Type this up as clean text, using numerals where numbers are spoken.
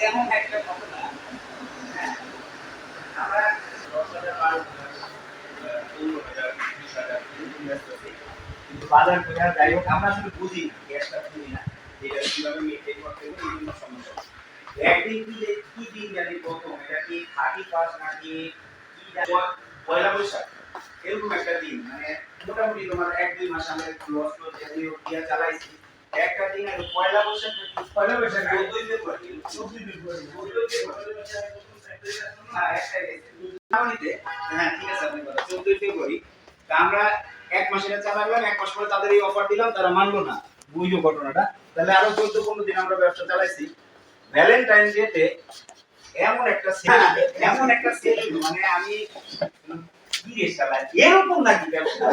এমন একটা ঘটনা, হ্যাঁ, আমরা ১০,০০০ ১২,০০০ ১৫,০০০ ২০,০০০ এরকম ব্যস্ত আছি। কিন্তু বাজার করে যাই হোক আমরা আসলে বুঝি না, গ্যাসটা বুঝি না। এটা কিভাবে মেইনটেইন করতে হবে বিভিন্ন সমস্যা। একদিন কি দিন জানি ১ম এটা কি 31st নাকি কি জানি পয়লা বৈশাখ এরকম একটা দিন মানে মোটামুটি তোমার ১-২ মাস আমরা একটু লস দিয়ে চালাইছি। একটা দিন আর পয়লা বৈশাখ নাকি পয়লা বৈশাখ ১৪ই ফেব্রুয়ারি ১৪ই ফেব্রুয়ারি হ্যাঁ একটাই হ্যাঁ ঠিক আছে আপনি বলেন ১৪ই ফেব্রুয়ারি তা আমরা ১ মাস এটা চালালাম ১ মাস পরে তাদের এই অফার দিলাম তারা মানলো না বুঝলো ঘটনাটা তাহলে আরো ১৪-১৫ দিন আমরা ব্যবসা চালাইছি ভ্যালেন্টাইন ডেতে এমন একটা সেল মানে আমি কি রে শালা এরকম নাকি ব্যবসা